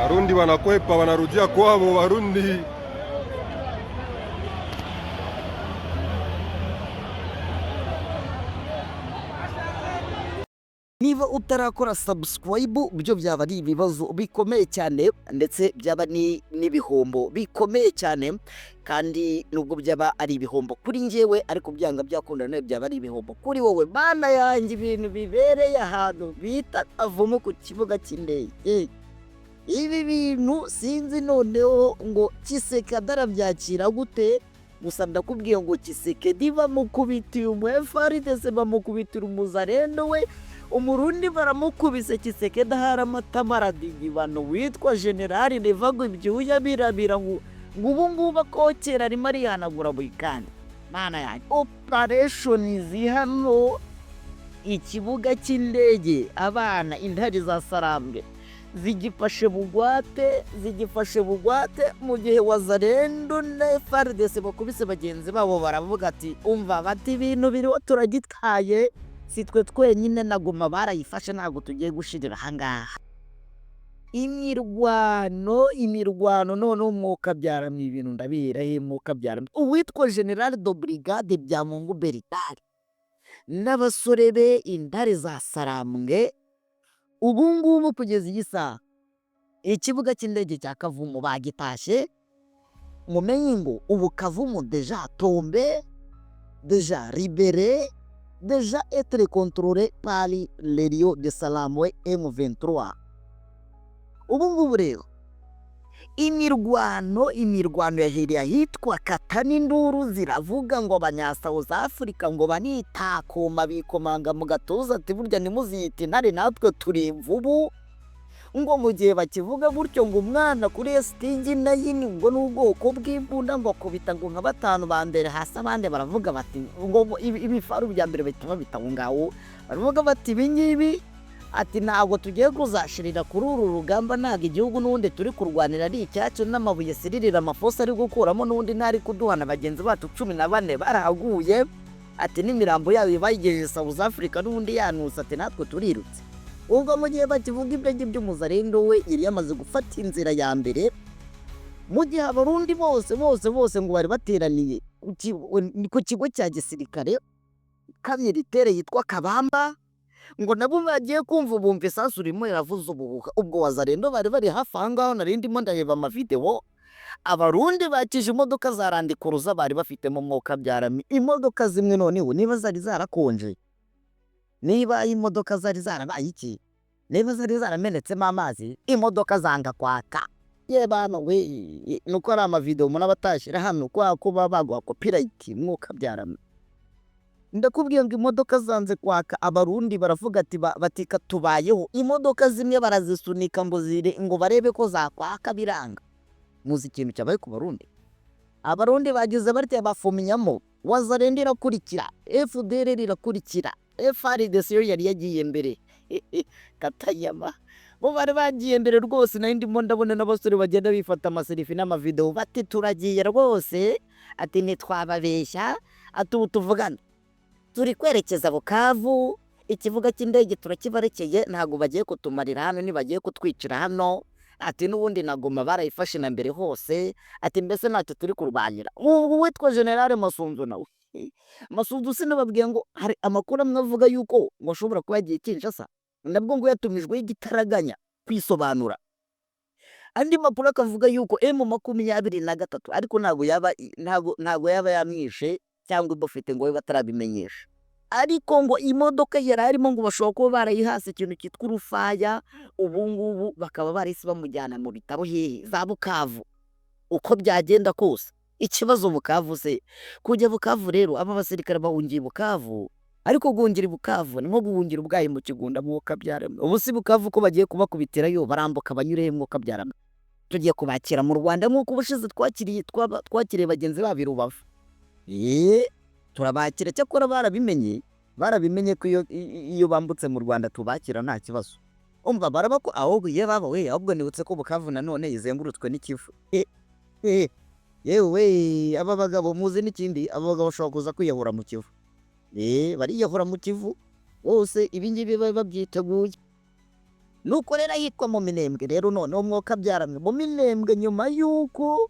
Warundi wanakwepa, wanarudia kwao Warundi. Niba utarakora subscribe byo byaba ari ibibazo bikomeye cyane ndetse byaba n'ibihombo bikomeye cyane, kandi nubwo byaba ari ibihombo kuri njyewe ariko byanga byakunda nawe byaba ari ibihombo kuri wowe. Bana yanjye ibintu bibereye ahantu bita Kavumu ku kibuga cy'indege, ibi bintu sinzi noneho ngo Tshisekedi arabyakira gute. Gusa ndakubwiye ngo Tshisekedi bamukubitiye FARDC, bamukubitira umuzarendo we, umurundi baramukubise. Tshisekedi ahari amatama aradigibano witwa Generali Nevago ibyuya birabira ngo ubu ngubu akokera arimo arihanagura buri kandi. Mana yanjye, operation hano ikibuga cy'indege, abana intare za Sarambwe zigifashe bugwate mu gihe wazarendo na FARDC bakubise bagenzi babo. Baravuga ati umva bati ibintu biriho turagitwaye, si twe twenyine na Goma barayifashe, ntabwo tugiye gushirira ahangaha. Imirwano none umwuka byaramo ibintu ndabirahe mwuka byaramo. Uwitwa General de Brigade Byamungu Bernard n'abasore be intare za Sarambwe, ubu ngubu kugeza iyi saha ikibuga cy'indege cya Kavumu bagitashe. Mumenye ngo ubu Kavumu deja tombe, deja libéré, deja être contrôlé par les Rio de Salamwe M23. Ubu ngubu rero imirwano yahiriye ahitwa Katani, induru ziravuga ngo abanya South Africa ngo banitakoma bikomanga mu gatuza ati burya nimuziyite intare natwe turi imvubu. Ngo mu gihe bakivuga gutyo ngo umwana kuri Stingi nayini ngo n'ubwoko bw'imbunda ngo akubita ngo nka batanu ba mbere hasi, abandi baravuga bati ngo ibifaru bya mbere bahita babita ngo ngaho, baravuga bati ibi ngibi ati ntabwo tugiye kuzashirira kuri uru rugamba, ntabwo igihugu n'ubundi turi kurwanira ari icyacu, n'amabuye siririra amafosa ari gukuramo n'ubundi ntari kuduhana bagenzi bacu 14 barahaguye, ati n'imirambo yabo bayigejeje South Africa n'ubundi yanutse, ati natwe turirutse. Ubwo mu gihe bakivuga ibyo by'umuzarendo we yari yamaze gufata inzira ya mbere, mu gihe abarundi bose ngo bari bateraniye ku kigo cya gisirikare kamiritere yitwa Kabamba, ngo nabo bagiye kumva bumva isasu ririmo riravuza ubuhuha. Ubwo wazarendo bari hafi aho ngaho, narindimo ndareba amavideo. Abarundi bakije imodoka za randikuruza bari bafitemo mwuka byarami. Imodoka zimwe noneho niba zari zarakonje, niba imodoka zari zarabaye iki, niba zari zaramenetsemo amazi, imodoka zanga kwaka. Ye bana we, nuko ari amavideo umuntu abatashira hano kwa kuba bagwa copyright mwuka byarami. Ndakubwiye ngo imodoka zanze kwaka, abarundi baravuga ati batika tubayeho. Imodoka zimwe barazisunika ngo ngo barebe ko zakwaka biranga. Muzi ikintu cyabaye ku Barundi? Abarundi bagize barite bafuminyamo, wazarendo irakurikira, FDR irakurikira, FARDC yo yari yagiye mbere. Katayama bo bari bagiye mbere rwose, nari ndimo ndabona n'abasore bagenda bifata amaselfie n'amavideo bati turagiye rwose, ati ntitwababeshya, ati ubu tuvugana turi kwerekeza Bukavu, ikivuga cy'indege turakibarekeye, ntago bagiye kutumarira hano, nibagiye kutwicira hano, ati n'ubundi na Goma barayifashe na mbere hose, ati mbese ntacyo turi kurwanira. Ubu witwa General Masunzu nawe Masunzu sinababwiye ngo hari amakuru amwe avuga yuko ngo ashobora kuba yagiye Kinshasa, nabwo ngo yatumijwe igitaraganya kwisobanura. Andi makuru akavuga yuko M23 ariko ntago yaba yamwishe cyangwa ibofite ngo batarabimenyesha, ariko ngo imodoka yari arimo ngo bashobora kuba barayihase ikintu cyitwa urufaya. Ubu ngubu bakaba barisi bamujyana mu bitaro hehe za Bukavu. Uko byagenda kose ikibazo Bukavu se, kujya Bukavu rero aba basirikare bahungiye Bukavu, ariko guhungira Bukavu ni nko guhungira ubwayi mu kigunda mwuka byarama. Ubu si Bukavu ko bagiye kubakubitirayo barambuka banyureye mwuka byarama. Tugiye kubakira mu Rwanda nk'uko ubushize twakiriye bagenzi ba Rubavu. Turabakira, cyakora barabimenye ko iyo bambutse mu Rwanda tubakira nta kibazo. Umva barabako ahubwo ye baba we, ahubwo nibutse ko Bukavu nanone izengurutswe n'ikivu. Yewe aba bagabo muzi n'ikindi, aba bagabo bashobora kuza kwiyahura mu Kivu. Bariyahura mu Kivu bose, ibi ngibi babyiteguye. nuko rero ahitwa mu Minembwe rero noneho umwuka byaramwe mu Minembwe nyuma y'uko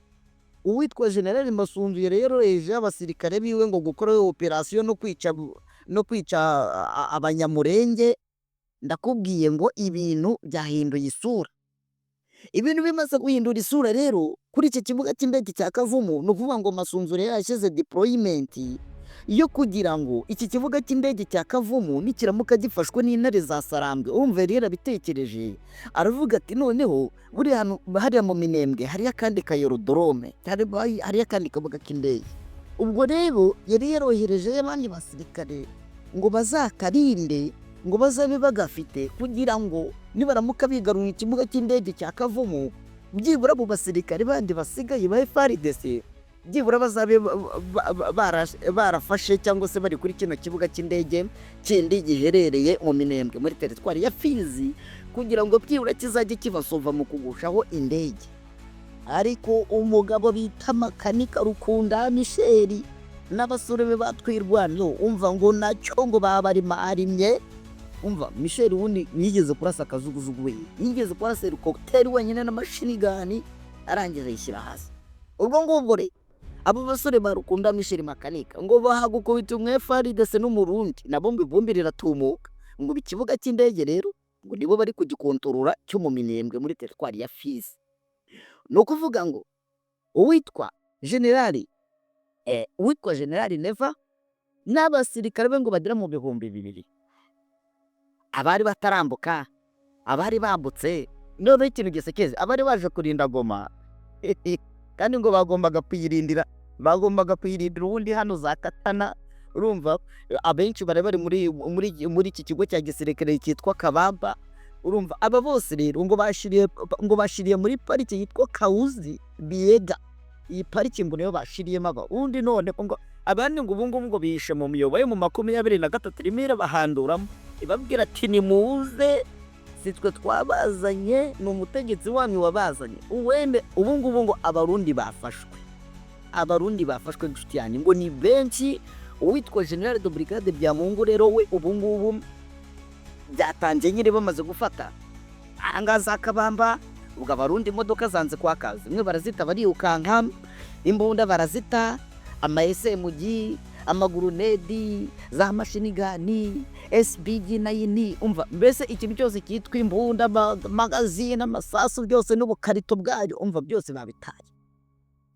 uwitwa General Masunzu yoroheje abasirikare biwe ngo gukora operasiyo no kwica abanyamurenge, ndakubwiye ngo ibintu byahinduye isura. Ibintu bimaze guhindura isura rero kuri iki kibuga cy'indege cya Kavumu, ni ukuvuga ngo Masunzu rero yashyize deployment yo kugira ngo iki kibuga cy'indege cya Kavumu nikiramuka gifashwe n'intare za Sarambwe, urumva rero abitekereje aravuga ati noneho buri hano hariya mu Minembwe hariyo akandi kayorodorome, hariyo akandi kabuga k'indege. Ubwo rero yari yarohereje abandi basirikare ngo bazakarinde, ngo bazabe bagafite kugira ngo nibaramuka bigaruye ikibuga cy'indege cya Kavumu, byibura abo basirikare bandi basigaye ba FARDC byibura bazabe barafashe cyangwa se bari kuri kino kibuga cy'indege kindi giherereye mu Minembwe muri teritwari ya Fizi, kugira ngo byibura kizajye kibasova mu kugushaho indege. Ariko umugabo bita Makanika Rukunda Michel n'abasore be batwirwanyo, umva ngo nacyo ngo babarimye. Umva Michel wundi yigeze kurasa akazuguzugu we, yigeze kurasa helicopter wenyine na machine gun arangiza yishyira hasi. Ubwo ngubwo re abo basore barukunda Michel Makanika ngo bahagukubita umwe FARDC n'umurundi nabo mbivumbi riratumuka, ngo ikibuga cy'indege rero ngo nibo bari kugikontorora cyo mu Minembwe muri teritwari ya Fizi. No kuvuga ngo uwitwa General Neva n'abasirikare be ngo bagera mu 200 abari batarambuka, abari bambutse, none ikintu gisekeze abari baje kurinda Goma kandi ngo bagombaga kwirindira ubundi hano za Katana. Urumva abenshi bari muri iki kigo cya gisirikare cyitwa Kabamba. Urumva aba bose rero ngo bashiriye muri parike yitwa Kauzi Biega. Iyi parike ngo niyo bashiriyemo ubundi, none ngo abandi ngo ubu ngo bishe mu miyobo yo mu 23 rimira bahanduramo, ibabwira ati nimuze sitwe twabazanye, ni umutegetsi wanyu wabazanye. Uwende ubu ngo abarundi bafashwe inshuti yanyu ngo ni benshi. Uwitwa General de Brigade Byamungu rero we ubu byatangiye nyine bamaze gufata ahangaza Kabamba. Ubwo abarundi imodoka zanze kwakaza, zimwe barazita bariukanka, imbunda barazita, ama SMG, amagurunedi, za machine gun, SBG na yini. Umva mbese ikintu cyose cyitwa imbunda, magazine, amasasu byose n'ubukarito bwayo, umva byose babitaye.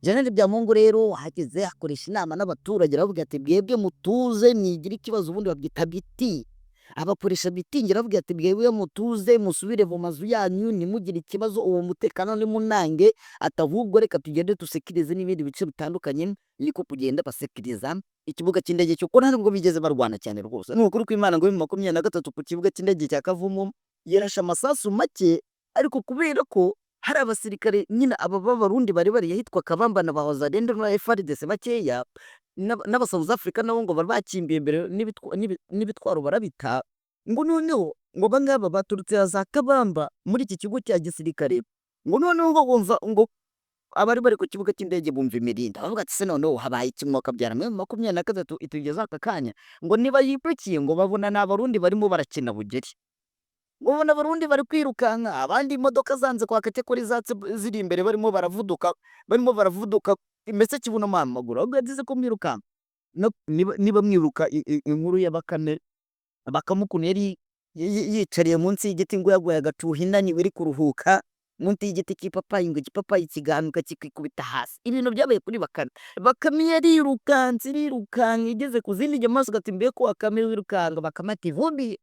General Byamungu rero hageze akoresha inama n'abaturage aravuga ati bwebwe mutuze mwigira ikibazo, ubundi babyita biti. Abakoresha bitingira avuga ati bwebwe mutuze musubire mu mazu yanyu, nimugire ikibazo, uwo mutekano ni munange, atavubwo reka tugende tusekirize n'ibindi bice bitandukanye. Niko kugenda basekiriza ikibuga cy'indege cyo ko ntabwo bigeze barwana cyane rwose. Ni ukuri kw'Imana ngo 23 ku kibuga cy'indege cya Kavumu yarasha amasasu make, ariko kubera ko hari abasirikare nyine aba b'abarundi bari yahitwa Kabamba na bahoza dende na FARDC bakeya n'aba South Africa nabo ngo bari bakimbiye imbere n'ibitwaro barabita, ngo noneho ngo bangaba baturutse za Kabamba muri iki kigo cya gisirikare, ngo noneho ngo bumva ngo abari bari ku kibuga cy'indege bumva imirinda, bavuga ati se noneho habaye ikimwaka byara 23 itugeza aka kanya, ngo niba yipakiye ngo babona n'abarundi barimo barakina bugeri, ngo bona abarundi bari kwirukanka, abandi imodoka zanze kwakate kuri zatse ziri imbere barimo baravuduka imese kibuno mamaguru, ahubwo yagize ko mwirukanka. Niba mwiruka inkuru ya Bakame Bakamukunu yari yicariye munsi y'igiti ngo yaguye agacuhinani wiri kuruhuka munsi y'igiti cy'ipapayi, ngo igipapayi kiganuka kikikubita hasi. Ibintu byabaye kuri Bakame yarirukanse igeze ku zindi nyamaswa, ati mbe ko Bakame wirukanga. Bakame ati vumbi,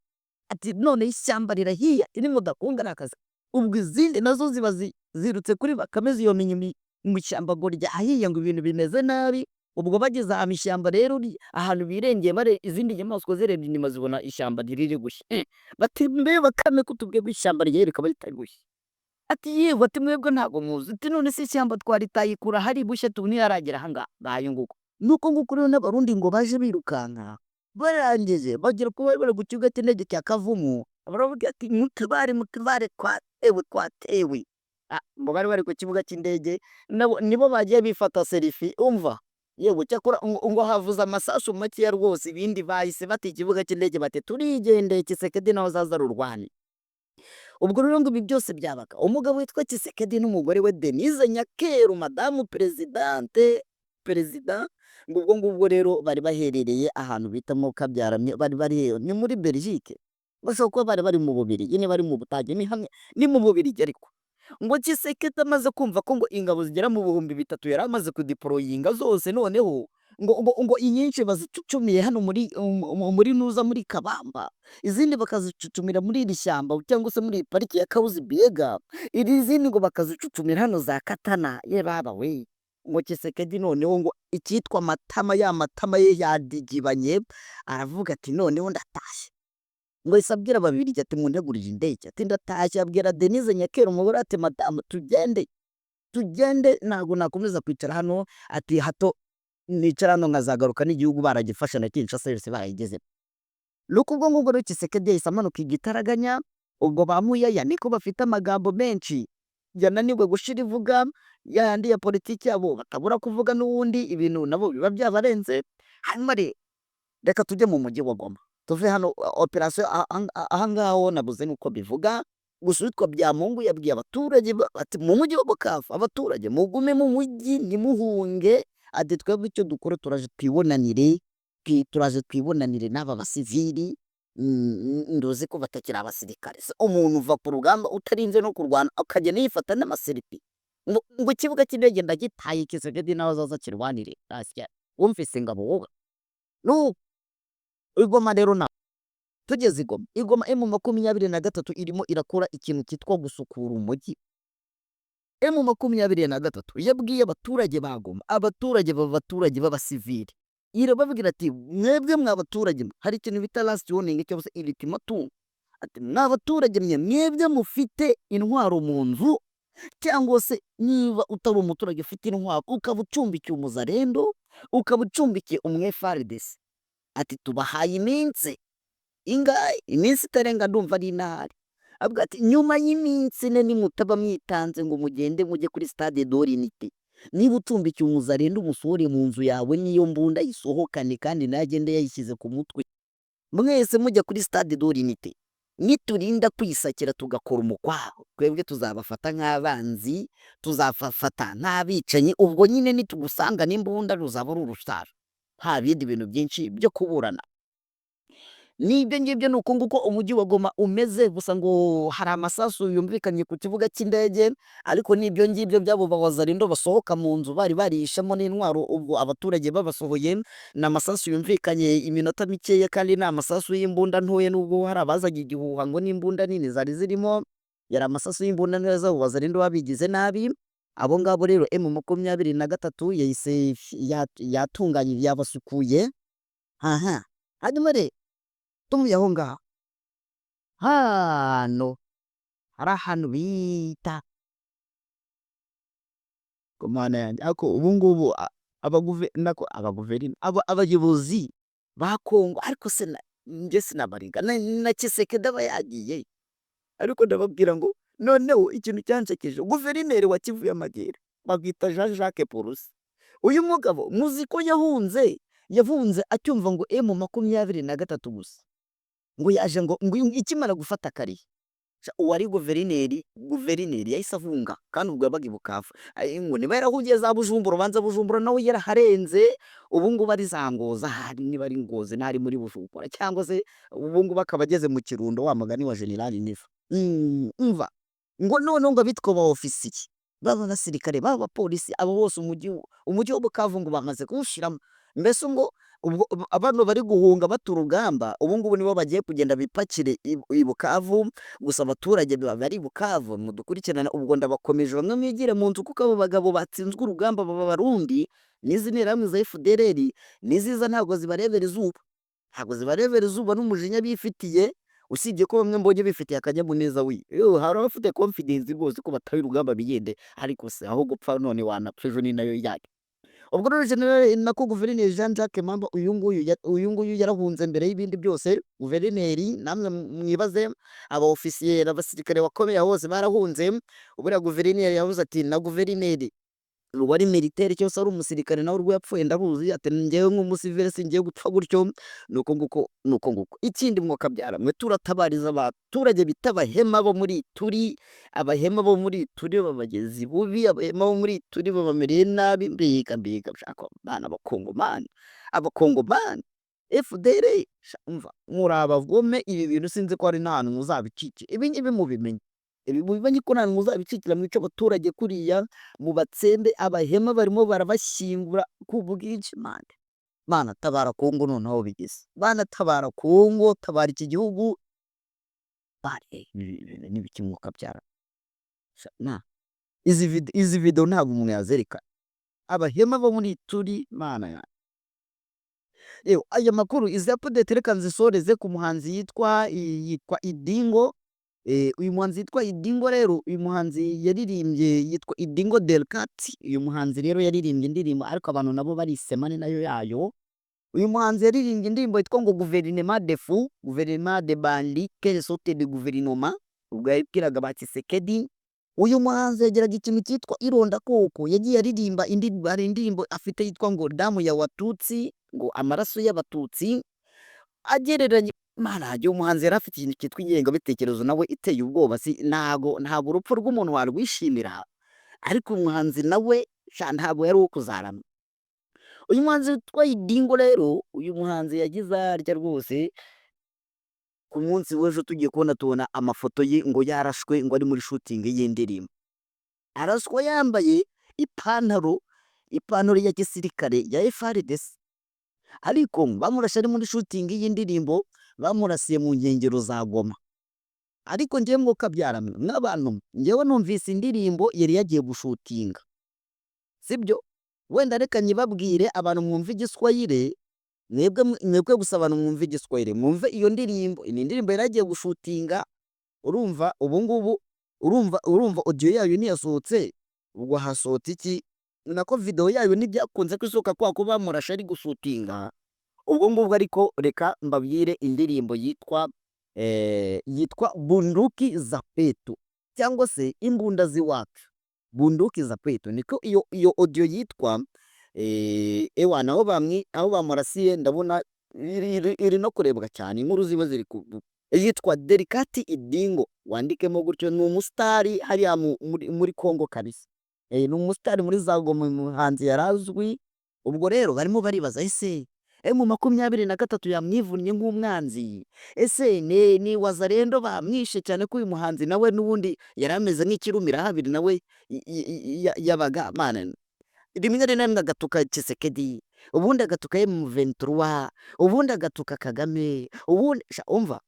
ati none ishyamba rirahiye iri mudakunga nakaza. Ubwo izindi nazo ziba zirutse kuri Bakame ziyomenya mu ishyamba ngo ryahiye, ngo ibintu bimeze nabi. Ubwo bageze aha ishyamba rero ahantu birengeye bare izindi nyamaswa zirebye inyuma zibona ishyamba riri gushya, bati mbe Bakame kutubwe ishyamba rye rikaba ritari gushya. Ati yewe, ati mwebwe ntago muzi, ati none se ishyamba twaritayikura hari bushya tubuni yaragera hanga bayo nguko. Nuko nguko rero n'abarundi ngo baje birukanka, barangije bagera ko bari ku kibuga cy'indege cya Kavumu, baravuga ati mutabare twatewe. Ngo bari ku kibuga cy'indege nibo bagiye bifata selfie. Umva yewe cyakora ngo havuza amasasu make ya rwose, ibindi bahise bati ikibuga cy'indege bate turigendeye Kisekedi naho zaza rurwani. ubwo rero ngo ibi byose byabaga umugabo witwa Tshisekedi n'umugore we Denise Nyakeru madamu perezida ngo ubwo ngubwo rero bari baherereye ahantu bita mu Kabyaramye ni muri Belgique bashobora kuba bari mu Bubiligi niba ari mu Budage ni mu Bubiligi ariko ngo Tshisekedi amaze kumva ko ngo ingabo zigera mu bihumbi 3 yari amaze kudeployinga zose noneho ngo inyinshi bazicucumiye hano muri nuza muri Kabamba izindi bakazicucumira muri iri shyamba cyangwa se muri pariki ya Kahuzi-Biega izindi ngo bakazicucumira hano za Katana ye baba we ngo Tshisekedi noneho ngo icyitwa matama ye yadigibanye aravuga ati noneho ndatashye ngo isabwira Ababiligi ati muntegurije indege ati ndatashye abwira Denise Nyakeru umugore ati madamu tugende ntabwo nakomeza kwicara hano ati hato nicara hano nkazagaruka n'igihugu baragifasha na Kinshasa yose barayigeze nuko ubwo ngubwo rero Tshisekedi yahise amanuka igitaraganya ubwo bamuyaya niko bafite amagambo menshi yananiwe gushira ivuga yandi ya politiki yabo batabura kuvuga n'ubundi ibintu nabo biba byabarenze hanyuma reka tujye mu mujyi wa Goma tuve hano operation ahangaho nabuze nuko bivuga gusa witwa Byamungu yabwiye abaturage ati mu mujyi wa Bukavu abaturage mugume mu mujyi ntimuhunge ati twebwe icyo dukora turaje twibonanire n'aba basivili ndoze ko batakira abasirikare umuntu uva ku rugamba utarinze no kurwana akagenda yifata n'amaseripi ngo ikibuga cy'indege ndagitaye Tshisekedi nawe azaza kirwanire wumvise ngabo wowe no Igoma rero na tugeze Igoma M23 irimo irakora ikintu cyitwa gusukura umujyi M23 yabwiye abaturage bagoma abaturage b'abasivili irababwira ati mwebwe mwabaturage hari ikintu bita last warning cyangwa se ultimatum ati mwabaturage mwebwe mufite intwaro mu nzu cyangwa se niba utari umuturage ufite intwaro ukaba ucumbikiye umuzarendo ukaba ucumbikiye FARDC ati tubahaye iminsi itarenga ndumva ari intahari abwa ati nyuma y'iminsi ine nimutaba mwitanze ngo mugende mujye kuri stade d'Unité niba ucumbikiye umuzarendo umusohore mu nzu yawe niyo mbunda yisohokane kandi nagende yayishyize ku mutwe mwese mujya kuri stade d'Unité niturinda kwisakira tugakora umukwaho twebwe tuzabafata nk'abanzi tuzafata nk'abicanyi ubwo nyine nitugusanga n'imbunda ruzaba rurushara nta bindi bintu byinshi byo kuburana nibyo ngibyo nuko nguko umujyi wa Goma umeze gusa ngo hari amasasu yumvikanye ku kibuga cy'indege ariko nibyo ngibyo byabo bawazarindo basohoka mu nzu bari barishamo n'intwaro ubwo abaturage babasohoye n'amasasu yumvikanye iminota mikeya kandi n'amasasu y'imbunda ntoye nubwo hari abazaga igihuha ngo n'imbunda nini zari zirimo yari amasasu y'imbunda neza bawazarindo babigize nabi abo ngabo rero M23 yahise yatunganye yabasukuye hanyuma rero tumuye aho ngaho hano hari ahantu bita komana yanjye ako ubu ngubu abayobozi ba Kongo ariko se njye sinabaringa na Tshisekedi aba yagiye ariko ndababwira ngo noneho ikintu cyancekeje guverineri wa Kivu y'Amajyepfo babwita Jean Jacques Purusi uyu mugabo muzi ko yahunze acyumva ngo M23 gusa ngo yaje ngo ikimara gufata kari uwari guverineri yahise avunga kandi ubwo yabaga i Bukavu ngo niba yarahugiye za Bujumbura ubanza Bujumbura nawe yaraharenze ubu ngubu ari za Ngoza niba ari Ngozi ntari muri Bujumbura cyangwa se ubu ngubu akaba ageze mu Kirundo wa mugani wa General Niva umva ngo noneho ngo bitwa ba ofisiye baba basirikare baba polisi abo bose umujyi wa Bukavu ngo bamaze kuwushiramo mbese ngo abantu bari guhunga baturugamba ubu ngubu nibo bagiye kugenda bipakire i Bukavu gusa abaturage bari Bukavu mudukurikirana ubwo ndabakomeje bamwe mwigire mu nzu kuko abo bagabo batsinzwe urugamba baba barundi nizi nterahamwe za FDLR niziza ntabwo zibarebera izuba n'umujinya bifitiye usibye ko bamwe mbonye bifitiye akanyamuneza hari abafite confidence rwose ko bataye urugamba bigende ariko se aho gupfa none wanapfa ejo ni nayo yake ubwo rero general nako guverineri Jean Jacques Mamba uyu nguyu yarahunze mbere y'ibindi byose guverineri namwe mwibaze aba officier abasirikare bakomeye hose barahunze ubura guverineri yavuze ati na guverineri wari militaire cyangwa se ari umusirikare nawe urwo yapfuye ndaruzi, ati njyewe nk'umusivile singiye gupfa gutyo, nuko nguko. Ikindi mwokabyara mwe, turatabariza abaturage bita abahema bo muri Ituri, abahema bo muri Ituri b'abagizi bubi, abahema bo muri Ituri babamereye nabi, mbega shaka bana abakongomani FDLR umva muri abagome, ibi bintu sinzi ko hari n'ahantu muzabicike, ibi ngibi mubimenye. Ibi mubimenye ko nta hantu muzabicikira, mwice abaturage kuriya, mu batsembe, abahema barimo barabashyingura ku bwinshi. Mana tabara Kongo noneho bigeze, Mana tabara Kongo, tabara iki gihugu. N'ibiki mwokabyara izi video ntabwo umuntu yazereka. Abahema bo muri Ituri, mana ya yewe, aya makuru izi update reka nzisoreze ku muhanzi yitwa Idingo. Uyu muhanzi yitwa Idingo rero, uyu muhanzi yaririmbye yitwa Idingo Delcat. Uyu muhanzi rero yaririmbye indirimbo ariko abantu nabo barisema ni nayo yayo. Uyu muhanzi yaririmbye indirimbo yitwa ngo Gouvernement de fou, Gouvernement de bandi, quelle sorte de gouvernement, ubwo yabwiraga ba Tshisekedi. Uyu muhanzi yagiraga ikintu cyitwa ironda koko, yagiye aririmba indirimbo afite yitwa ngo damu ya watutsi, ngo amaraso y'abatutsi, agereranya mana uyu muhanzi yari afite ikintu cyitwa ingengabitekerezo nawe iteye ubwoba. Ntago urupfu rw'umuntu warwishimira, ariko umuhanzi nawe ntabwo yari uwo kuzarama. Uyu muhanzi witwa Idingo rero, uyu muhanzi yagize arya rwose, ku munsi w'ejo tugiye tubona amafoto ye ngo yarashwe, ngo ari muri shooting y'indirimbo, araswa yambaye ipantaro ya gisirikare ya FARDC, ariko bamurashe ari muri shooting y'indirimbo, bamurasiye mu nkengero za Goma. Ariko njyewe mwokabyara n'abantu, njyewe numvise indirimbo yari yagiye gushutinga, sibyo? Wenda reka nyibabwire abantu mwumva igiswahili, mwebwe gusa abantu mwumva igiswahili mwumve iyo ndirimbo. Ni indirimbo yari yagiye gushutinga, urumva ubu ngubu, urumva audio yayo ntiyasohotse, ubwo hasohotse iki nako video yayo ntibyakunze kwisohoka kwa ko bamurashe ari gushutinga. Ubwo ngubwo ariko reka mbabwire indirimbo yitwa Bunduki za Kwetu, cyangwa se imbunda z'iwacu, Bunduki za Kwetu, niko iyo audio yitwa. Ewa naho aho bamurasiye ndabona iri no kurebwa cyane, inkuru ziba ziri yitwa Delcat Idingo, wandikemo gutyo. Ni umusitari hariya muri Kongo kabisa, ni umusitari muri za Goma, umuhanzi yarazwi. Ubwo rero barimo baribaza, ese M23 yamwivunnye nk'umwanzi, ese ni wazarendo bamwishe, cyane ko uyu muhanzi nawe n'ubundi yari ameze nk'ikirumira habiri, nawe yabaga mana rimwe rimwe agatuka Tshisekedi, ubundi agatuka M23, ubundi agatuka Kagame, ubundi umva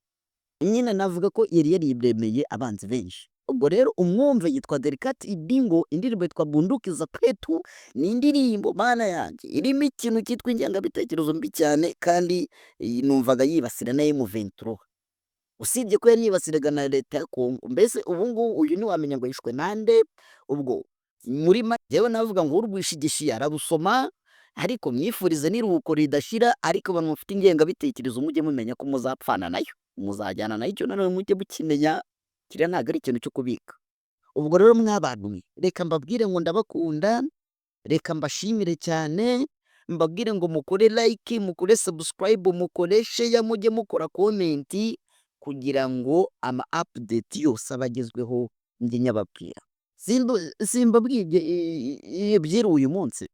nyine navuga ko yari yaribremeye abanzi benshi. Ubwo rero umwumve yitwa Delcat Idingo, indirimbo yitwa Bunduki za Kwetu. Ni indirimbo mana yanjye irimo ikintu cyitwa ingengabitekerezo mbi cyane, kandi numvaga yibasira na M23, usibye ko yari yibasiraga na leta ya Kongo. Mbese ubu ngubu uyu ntiwamenya ngo yishwe nande. Ubwo muri jewe navuga ngo urwishigishiye ararusoma, ariko mwifurize n'iruhuko ridashira. Ariko abantu mufite ingengabitekerezo mujye mumenya ko muzapfana nayo, muzajyana nayo, icyo nanone mujye mukimenya, kiriya ntabwo ari ikintu cyo kubika. Ubwo rero mwabantu mwe, reka mbabwire ngo ndabakunda, reka mbashimire cyane, mbabwire ngo mukore like, mukore subscribe, mukore share, mujye mukora comment, kugira ngo ama update yose abagezweho njye nyababwira. Simbabwiye byiriwe uyu munsi,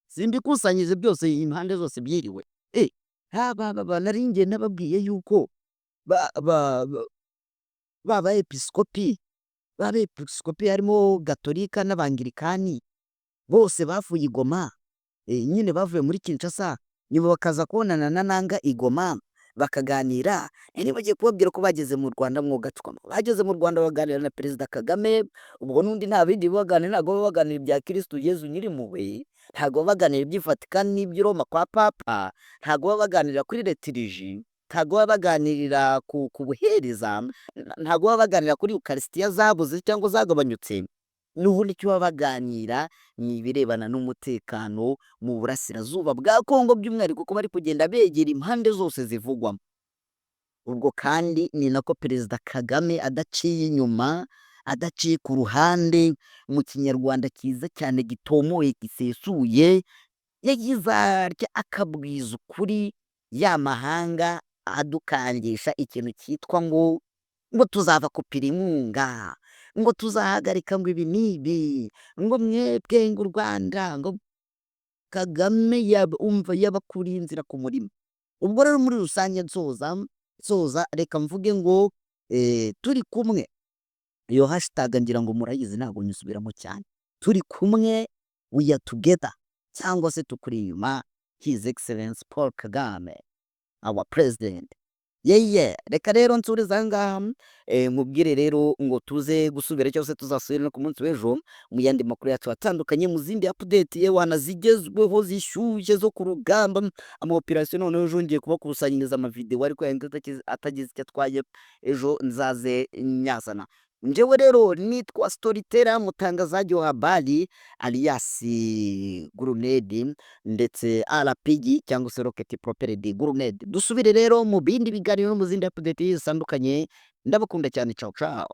simbikusanyije byose impande zose byiriwe. Nari njye nababwiye yuko baba episkopi harimo gatolika n'abangirikani, bose bavuye Igoma, nyine bavuye muri Kinshasa, nibo bakaza kubonana na Nanga Igoma bakaganira. Bagiye kubabwira ko bageze mu Rwanda, bageze mu Rwanda baganira na Perezida Kagame. Ubwo n'undi nta bindi baganira, ntabwo baganira ibya Kristo Yezu Nyirimpuhwe, ntabwo baganira iby'Ivatikani n'iby'i Roma kwa Papa, ntabwo baganira kuri liturji, ntabwo baganirira ku buhereza, ntabwo baganira kuri Eucharistia zabuze cyangwa zagabanyutse. N'ubundi icyo baganira ni ibirebana n'umutekano mu burasirazuba bwa Kongo, by'umwihariko ko bari kugenda begera impande zose zivugwamo. Ubwo kandi ni nako Perezida Kagame adaciye inyuma adaciye ku ruhande, mu kinyarwanda cyiza cyane gitomoye gisesuye, yagize atya akabwiza ukuri ya mahanga adukangisha ikintu cyitwa ngo tuzava kupira inkunga, ngo tuzahagarika ngo ibi n'ibi, ngo mwebwe ngo u Rwanda, ngo Kagame umva yabakuriye inzira ku murima. Ubwo rero muri rusange nsoza reka mvuge ngo turi kumwe, iyo hashtag ngira ngo murayizi ntabwo nyisubiramo cyane, turi kumwe we are together cyangwa se tukuri inyuma his excellence Paul Kagame our president. Reka rero nsurize aha ngaha nkubwire rero ngo tuze gusubira cyangwa se tuzasubire no ku munsi w'ejo mu yandi makuru yacu atandukanye, mu zindi update yewana zigezweho zishyushye zo ku rugamba, amaoperasiyo noneho ejo ngiye kubakusanyiriza amavideo ariko yandi atagize icyo atwaye, ejo nzaze nyazana. Njyewe rero nitwa Storyteller mutangazaji wa habari alias Gurunedi ndetse RPG cyangwa se Rocket Propelled Gurunedi. Dusubire rero mu bindi biganiro no mu zindi update zitandukanye, ndabakunda cyane, ciao ciao.